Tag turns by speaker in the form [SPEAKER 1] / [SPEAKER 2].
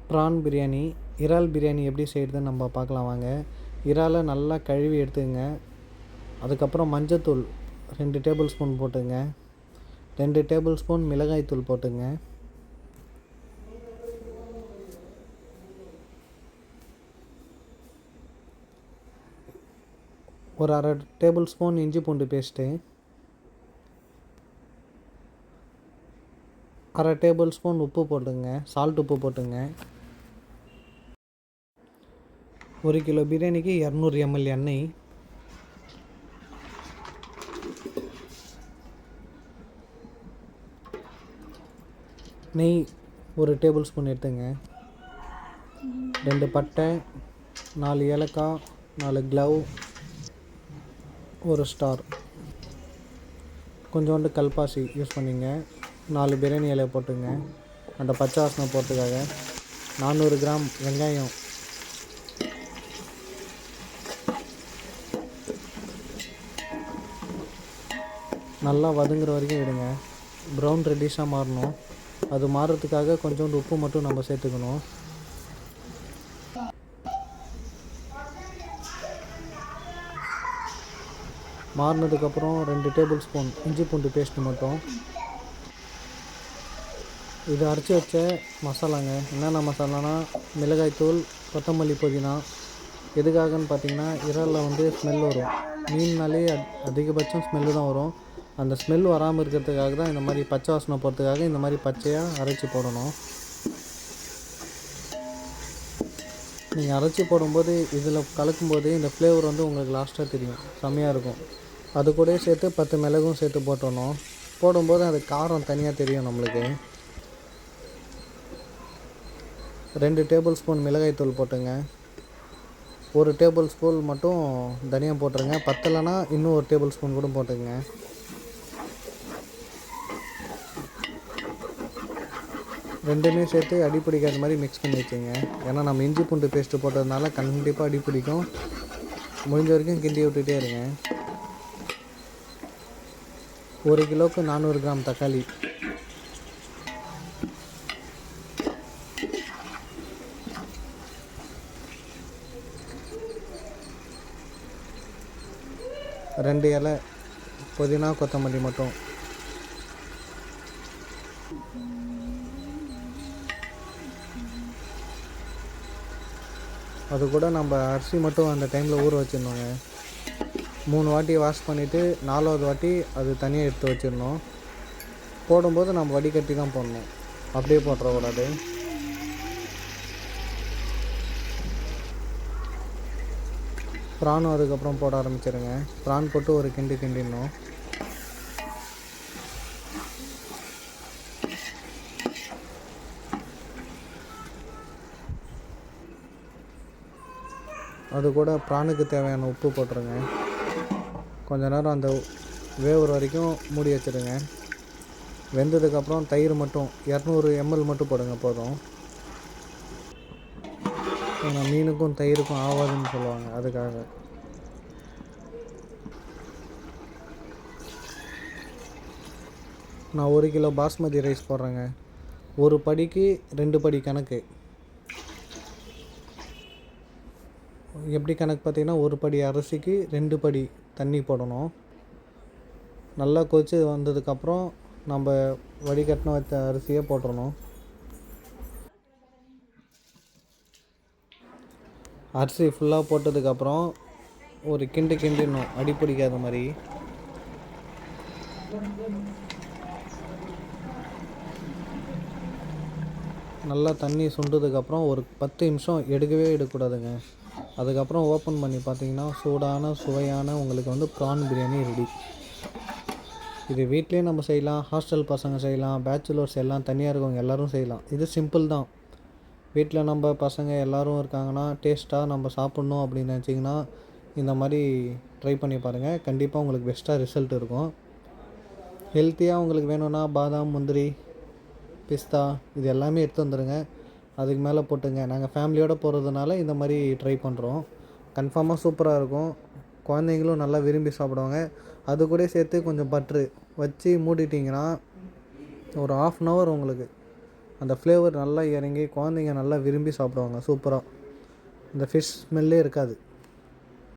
[SPEAKER 1] PRAN biryani, இறால் பிரியாணி எப்படி செய்கிறதுன்னு நம்ம பார்க்கலாம் வாங்க. இறாலை நல்லா கழுவி எடுத்துக்கங்க. அதுக்கப்புறம் மஞ்சத்தூள் 2 டேபிள் ஸ்பூன் போட்டுங்க. 2 டேபிள் ஸ்பூன் மிளகாய்த்தூள் போட்டுங்க. ஒரு அரை டேபிள் ஸ்பூன் இஞ்சி பூண்டு பேஸ்ட்டு, அரை டேபிள் ஸ்பூன் உப்பு போட்டுங்க, சால்ட் உப்பு போட்டுங்க. 1 கிலோ பிரியாணிக்கு 200 ml எண்ணெய், நெய் 1 டேபிள் ஸ்பூன் எடுத்துங்க. 2 பட்டை, 4 ஏலக்காய், 4 க்ளவ், 1 ஸ்டார், கொஞ்சோண்டு கல்பாசி யூஸ் பண்ணிங்க. 4 பிரியாணி இலையை போட்டுங்க. அந்த பச்சை வாசனை போகிறதுக்காக 400 கிராம் வெங்காயம், நல்லா வதங்குற வரைக்கும் விடுங்க. ப்ரௌன் ரெட்டிஷாக மாறணும். அது மாறுறதுக்காக கொஞ்சோண்டு உப்பு மட்டும் நம்ம சேர்த்துக்கணும். மாறினதுக்கப்புறம் 2 டேபிள் ஸ்பூன் இஞ்சி பூண்டு பேஸ்ட்டு மட்டும். இது அரைச்சி வச்ச மசாலாங்க. என்னென்ன மசாலானா மிளகாய்த்தூள், கொத்தமல்லி, புதினா. எதுக்காகன்னு பார்த்தீங்கன்னா இறாலில் ஸ்மெல் வரும். மீன்னாலே அதிகபட்சம் ஸ்மெல்லு தான் வரும். அந்த ஸ்மெல் வராமல் இருக்கிறதுக்காக தான் இந்த மாதிரி பச்சை வாசனை போகிறதுக்காக இந்த மாதிரி பச்சையாக அரைச்சி போடணும். நீங்கள் அரைச்சி போடும்போது இதில் கலக்கும்போது இந்த ஃப்ளேவர் உங்களுக்கு லாஸ்ட்டாக தெரியும், செம்மையாக இருக்கும். அது கூட சேர்த்து 10 மிளகும் சேர்த்து போட்டணும். போடும்போது அது காரம் தனியாக தெரியும் நம்மளுக்கு. 2 டேபிள் ஸ்பூன் மிளகாய்த்தூள் போட்டுங்க. 1 டேபிள் ஸ்பூன் மட்டும் தனியாக போட்டுருங்க. பத்தலைன்னா இன்னும் 1 டேபிள் ஸ்பூன் கூட போட்டுங்க. ரெண்டுமே சேர்த்து அடி பிடிக்காத மாதிரி மிக்ஸ் பண்ணி வச்சுங்க. ஏன்னா நம்ம இஞ்சி பூண்டு பேஸ்ட்டு போட்டதுனால கண்டிப்பாக அடி பிடிக்கும். முடிஞ்ச வரைக்கும் கிண்டி விட்டுகிட்டே இருங்க. 1 கிலோவுக்கு 400 கிராம் தக்காளி, ரெண்டு இலை புதினா கொத்தமல்லி மட்டும். அது கூட நம்ம அரிசி மட்டும் அந்த டைமில் ஊற வச்சிடணுங்க. 3 வாட்டி வாஷ் பண்ணிவிட்டு 4வது வாட்டி அது தனியாக எடுத்து வச்சிடணும். போடும்போது நம்ம வடிகட்டி தான் போடணும், அப்படியே போட்டுறக்கூடாது. ப்ரானும் அதுக்கப்புறம் போட ஆரம்பிச்சிருங்க. ப்ரான் போட்டு ஒரு கிண்டிடணும். அது கூட ப்ரானுக்கு தேவையான உப்பு போட்டுருங்க. கொஞ்ச நேரம் அந்த வேவுற வரைக்கும் மூடி வச்சுருங்க. வெந்ததுக்கப்புறம் தயிர் மட்டும் 200 ml மட்டும் போடுங்க போதும். ஏன்னா மீனுக்கும் தயிருக்கும் ஆகாதுன்னு சொல்லுவாங்க, அதுக்காக. நான் 1 கிலோ பாஸ்மதி ரைஸ் போடுறேங்க. ஒரு படிக்கு 2 படி கணக்கு. எப்படி கணக்கு பார்த்தீங்கன்னா, ஒரு படி அரிசிக்கு 2 படி தண்ணி போடணும். நல்லா கொதிச்சு வந்ததுக்கப்புறம் நம்ம வடிகட்டின வச்ச அரிசியை போட்டுடணும். அரிசி ஃபுல்லாக போட்டதுக்கப்புறம் ஒரு கிண்டிடணும், அடி பிடிக்காத மாதிரி. நல்லா தண்ணி சுண்டதுக்கப்புறம் ஒரு 10 நிமிஷம் எடுக்கக்கூடாதுங்க. அதுக்கப்புறம் ஓப்பன் பண்ணி பார்த்தீங்கன்னா சூடான சுவையான உங்களுக்கு ப்ரான் பிரியாணி ரெடி. இது வீட்லேயே நம்ம செய்யலாம், ஹாஸ்டல் பசங்க செய்யலாம், பேச்சுலர்ஸ் எல்லாம் தனியாக இருக்கவங்க எல்லோரும் செய்யலாம். இது சிம்பிள் தான். வீட்டில் நம்ம பசங்க எல்லோரும் இருக்காங்கன்னா டேஸ்ட்டாக நம்ம சாப்பிட்ணும் அப்படின்னு நினச்சிங்கன்னா இந்த மாதிரி ட்ரை பண்ணி பாருங்கள். கண்டிப்பாக உங்களுக்கு பெஸ்ட்டாக ரிசல்ட் இருக்கும். ஹெல்த்தியாக உங்களுக்கு வேணும்னா பாதாம், முந்திரி, பிஸ்தா இது எல்லாமே எடுத்து வந்துடுங்க. அதுக்கு மேலே போட்டுங்க. நாங்கள் ஃபேமிலியோடு போகிறதுனால இந்த மாதிரி ட்ரை பண்ணுறோம். கன்ஃபார்மாக சூப்பராக இருக்கும். குழந்தைங்களும் நல்லா விரும்பி சாப்பிடுவாங்க. அது கூட சேர்த்து கொஞ்சம் பட்ரு வச்சு மூடிட்டிங்கன்னா ஒரு 1/2 hour உங்களுக்கு அந்த ஃப்ளேவர் நல்லா இறங்கி குழந்தைங்க நல்லா விரும்பி சாப்பிடுவாங்க சூப்பராக. இந்த ஃபிஷ் ஸ்மெல்லே இருக்காது.